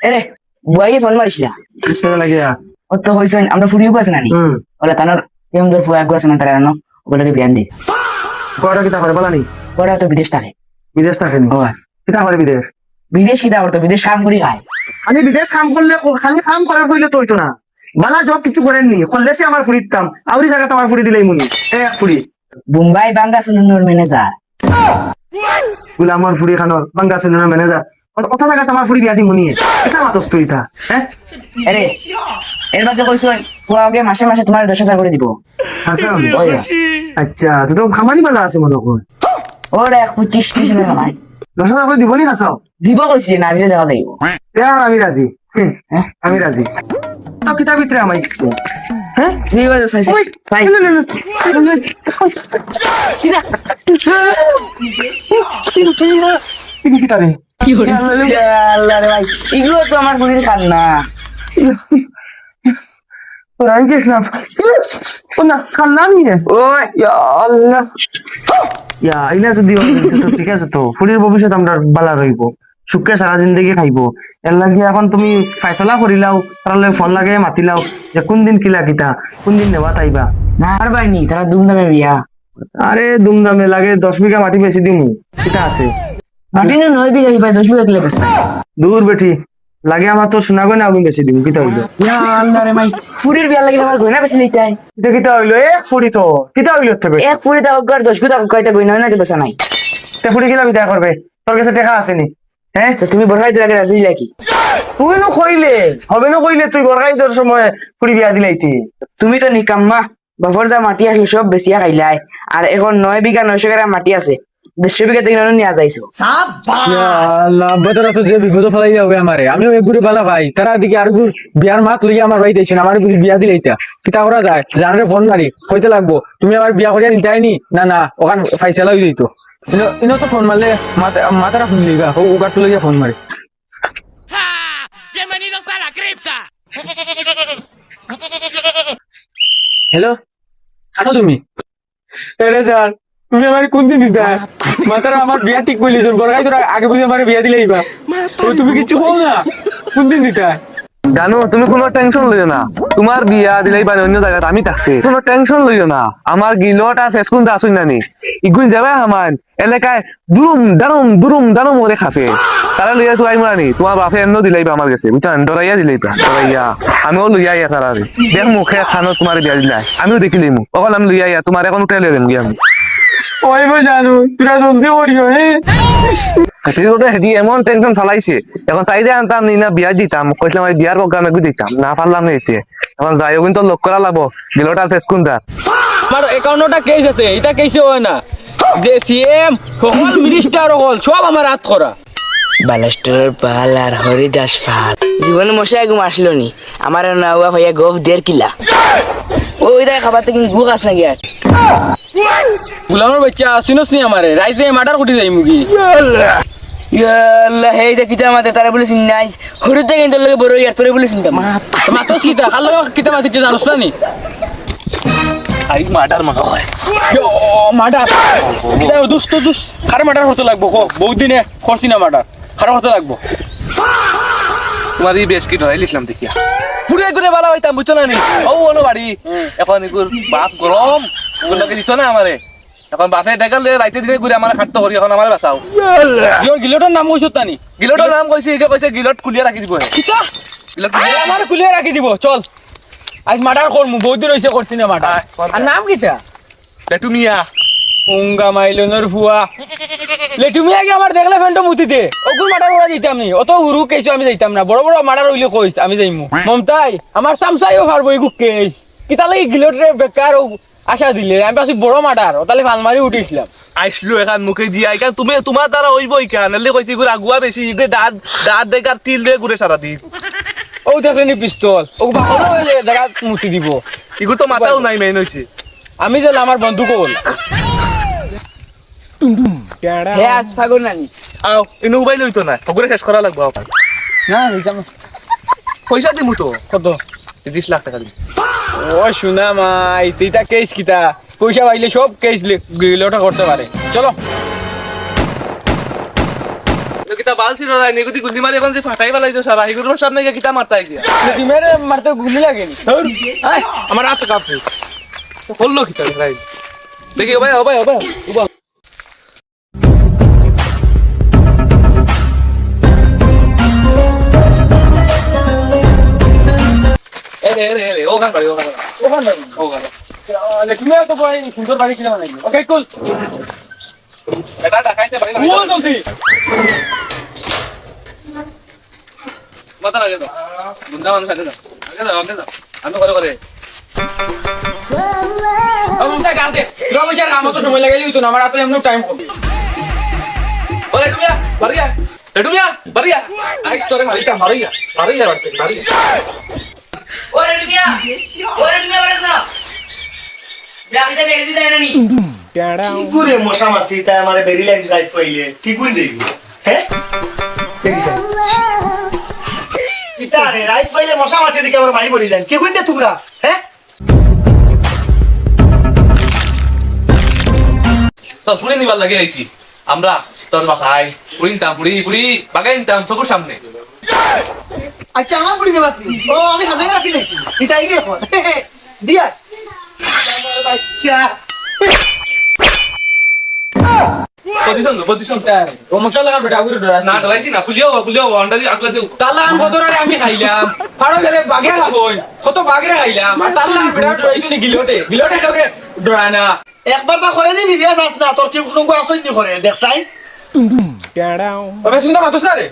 এরে বুয়াইয়ে ফোন মারিস না লাগিয়া ও তো হইছেন আমরা ফুরিও গেছে নানি ওলা তানোর এম দর ফুয়া গেছে না তারা না ওগুলোকে বিয়ান দি ফুয়াটা কিতা করে বলা নি ওরা তো বিদেশ থাকে বিদেশ থাকে নি ও কিতা করে বিদেশ বিদেশ কিতা করতো বিদেশ কাম করি খায় আমি বিদেশ কাম করলে খালি কাম করার কইলে তো হইতো না বালা জব কিছু করেননি করলে সে আমার ফুড়ি দিতাম আউরি জায়গা আমার ফুড়ি দিলেই মুনি এক ফুড়ি বোম্বাই বাঙ্গা সেলুনের ম্যানেজার বলে আমার ফুড়ি খানোর বাঙ্গা সেলুনের ম্যানেজার কথা জায়গা আমার ফুড়ি বিয়া দি মুনি এটা মাতস তুই তা হ্যাঁ আরে এর বাদে কইছেন ফুয়াকে মাসে মাসে তোমার 10,000 করে দিব হাসান ওই আচ্ছা তো তো খামানি বালা আছে মনে কর ওরা 25,000 কামাই 10,000 করে দিব নি হাসাও দিব কইছি না দিলে দেওয়া যাইব यार আমি রাজি আমি রাজি তো কিতা ভিতরে আমায় কিছু হ্যাঁ তুই বাজে সাই সাই সিনা তুমি কিতা রে আল্লাহ রে ভাই এগুলো তো আমার বুড়ির খান না তোর আমি দেখলাম ও না খাল্লাম নিয়ে ওই ইয়া আল্লাহ ইয়া ইলা যদি তো ঠিক আছে তো ফুরির ভবিষ্যৎ আমরা বালা রইব সুখে সারা জিন্দগি খাইব এর লাগি এখন তুমি ফয়সালা করিলাও তাহলে ফোন লাগে মাতিলাও যে কোন দিন কিলা কিতা কোন দিন নেবা তাইবা না আর ভাই নি তারা ধুমধামে বিয়া আরে দুমদামে লাগে 10 বিঘা মাটি বেশি দিমু কিতা আছে মাটি না 9 বিঘা ভাই 10 বিঘা কিলে বেস্তা দূর বেটি লাগে আমার তো শোনা গয় না আমি বেশি দিমু কিতা হইলো ইয়া আল্লাহ রে ভাই ফুরির বিয়া লাগি আমার গয়না বেশি নিতাই কিতা কিতা হইলো এক ফুড়ি তো কিতা হইলো তবে এক ফুরি দাও গর 10 বিঘা কয়টা গয়না না দিবসা নাই তে ফুড়ি কিলা বিদায় করবে তোর কাছে টাকা আছে নি হ্যাঁ তো তুমি বড়াই লাগে রাজি লাগি তুই নো কইলে হবে না কইলে তুই বরগাই তোর সময় ফুড়ি বিয়া দিলাইতি তুমি তো নিকাম্মা বাফর যা মাটি আসলে সব বেশিয়া খাইলাই আর এখন 9 বিঘা 900 গ্রাম মাটি আছে 150 বিঘা থেকে নিয়ে যাইছো আল্লাহ বেতরা তো যে বিপদ ফেলাই যাবে আমারে আমিও একগুড়ি বালা ভাই তারা দিকে আর বিয়ার মাত লইয়া আমার ভাই দিয়েছেন আমার বিয়া দিলে এটা কিতা করা যায় জানরে ফোন মারি কইতে লাগবো তুমি আমার বিয়া করিয়া নিতাই নি না না ওখান ফাইসালা হই দিত ইনো তো ফোন মারলে মাথাটা ফোন লিগা ও গাট লইয়া ফোন মারি Bienvenidos a la cripta. Hello আনো তুমি এরে স্যার তুমি আমার কোন দিন দিতা মাথার আমার বিয়া ঠিক করলি বড়াই তোরা আগে বুঝে আমার বিয়া দিলেইবা ও তুমি কিছু কও না কোন দিন দিতা জানো তুমি কোনো টেনশন লইও না তোমার বিয়া দিলেই বা অন্য জায়গায় আমি থাকতে কোনো টেনশন লইও না আমার গিলট আর ফেসকুনটা আসুন নানি ইগুন যাবে আমার এলাকায় দুরুম দারুম করে খাফে তারা লইয়া তো আইমা নি তোমার বাপে এমন দিলাইবা আমার কাছে বুঝছেন ডরাইয়া দিলাইবা ডরাইয়া আমিও লইয়া ইয়া তারা দেখ মুখে খানো তোমার বিয়া দিলাই আমিও দেখিলি মু অকল আমি লইয়া ইয়া তোমার এখন উঠাই লইলেন গিয়া আমি ওই বই জানো তোরা জলদি করিও হেঁটি এমন টেনশন চালাইছে এখন তাই দিয়ে আনতাম নি না বিয়া দিতাম কইলাম আমি বিয়ার প্রোগ্রাম একটু দিতাম না পারলাম না এতে এখন যাইও কিন্তু লোক করা লাগবো গিলোটা ফেসকুনটা আমার একাউন্টটা কেস আছে এটা কেসে হয় না যে সিএম সকল মিনিস্টার সকল সব আমার হাত করা বালেশ্বরের পাল আর হরিদাস পাল জীবনে মশাই ঘুম আসলো নি আমার নাওয়া হইয়া গোফ 1.5 কিলা ওই দেখ খাবার তো কিন্তু গুক আস নাকি আর গুলামের বাচ্চা আসিনস নি আমারে রাইতে মাটার কুটি যাই মুগি ইয়াল্লাহ হেই দেখিতা মাতে তারা বলে সিনাইস হরিদা কিন্তু লগে বড় ইয়ার তোরে বলে সিনতা মাতস কিতা খালো কিতা মাতিতে জানোস না নি আই মাটার মনে হয় মাটার কিতা দুষ্ট খার মাটার হতে লাগবো কো বহুত দিনে করছি না মাটার খার হতে লাগবো তোমার এই বেশ কি ধরাই লিখলাম দেখিয়া পুরে করে বালা হইতাম বুঝছো না নি ও অনো বাড়ি এখন এগুলো বাপ গরম ওগুলোকে দিত না আমারে এখন বাপে দেখাল রাইতে দিনে ঘুরে আমার খাটতে করি এখন আমার বাঁচাও জিওর গিলটার নাম কইছ তানি গিলটের নাম কইছে এটা কইছে গিলট খুলিয়া রাখি দিব কিতা গিলট আমার খুলিয়ে রাখি দিব চল আজ মাটার করমু বহুত দিন হইছে করছি না মাটার আর নাম কিতা লেটু মিয়া উঙ্গা মাইলনের ফুয়া লেটুমি আগে আমার দেখলে ফেন্টো মুতিতে ওগুল মাটার ওরা যাইতাম নি অত গুরু কেছো আমি যাইতাম না বড় বড় মাটার হইলে কইস আমি যাইমু মমতাই আমার সামসাইও পারবো এগু কেস কিতা লাগি গিলটরে বেকার আশা দিলে আমি পাছি বড় মাটার ওতালে ফালমারি উঠিছিলাম আইসলো এখান মুখে দিয়া এখান তুমি তোমার দ্বারা হইব এখান এলে কইছি গুড় আগুয়া বেশি দাঁত দাঁত দেখার তিল দিয়ে ঘুরে সারা দিন ও দেখলেনি পিস্তল ও বাকলো হইলে দেখা মুতি দিব এগুলো তো মাথাও নাই মেন হইছে আমি যে আমার বন্ধু কল হে আজ ফাগুন নানি আও ইনু মোবাইল হইতো না ওগুলো শেষ করা লাগবো না নিতাম পয়সা দিমু তো কত 30 লাখ টাকা দিমু ও শুনা মাই তুইটা কেস কিতা পয়সা পাইলে সব কেস গিলোটা করতে পারে চলো কিতা বাল ছিল না নিগুতি গুলি মারি এখন যে ফাটাই ফেলাইছো সারা হিগুর সামনে গিয়ে কিতা মারতাই দিয়া মেরে মারতে গুলি লাগেনি আমার হাত কাঁপছে বললো কিতা ভাই দেখি ও ভাই উবা এ ও গান পারি তুমি তো সুন্দর বাড়ি কিনা বানাই ওকে কুল এটা দেখাইতে পারি না জলদি মাথা লাগে তো গুন্ডা মানুষ আগে যাও আমি করে আমরা গাতে রমেশের কাম তো সময় লাগাইলি তো আমার হাতে এমন টাইম কম ওরে বাড়িয়া আইস তোরে মারিয়া বাড়তে মারিয়া ওরে টুকিয়া বাড়াস না যাবিতে বেরদি যায় না নি কি করে মশা মাসি তাই আমার বেরি লাইন রাইট পাইলে কি কই দেই হ্যাঁ দেখিস ইতা রে রাইট পাইলে মশা মাসি দিকে আমার ভাই বলি যান কি কই দে তোমরা হ্যাঁ তো ফুড়ি নিবার লাগে আইছি আমরা তোর বাসাই ফুড়ি বাগাইনতাম চকুর সামনে আচ্ছা আমার বুড়ি নেবাত ও আমি হাজার রাখি লাইছি ইতাই গে এখন দিয়া বাচ্চা পজিশন ও মশলা লাগা বেটা আগুরে ডরা না ডলাইছি না ফুলিও আন্ডারি আগলা দেও তালা কতরে আমি খাইলাম ফাড়ো গেলে বাগে খাবই কত বাগরে খাইলাম আর তালা বেটা ডরাইতো নি গিলোটে করে ডরায় না একবার তা করে দিবি দিয়া যাস না তোর কি কোনো আসই নি করে দেখ সাই ওকে শুনতে পাতস না রে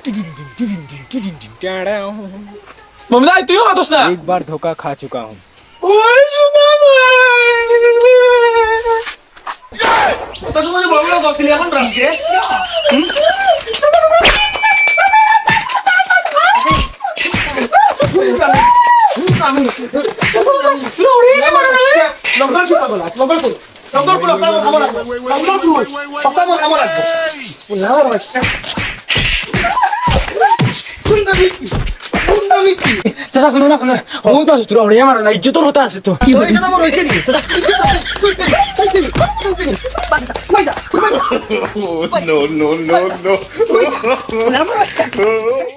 মমদা তুইও পাতস না एक बार धोखा खा चुका हूँ ওই শুনা তোর সময় বড় বড় গল্প দিলি এখন রাস্তে চাচা শুনো না ওই পাশ তোর অড়ে আমার না ইজ্জতর হতা আছে তো তোর ইজ্জত আমার হইছে নি No.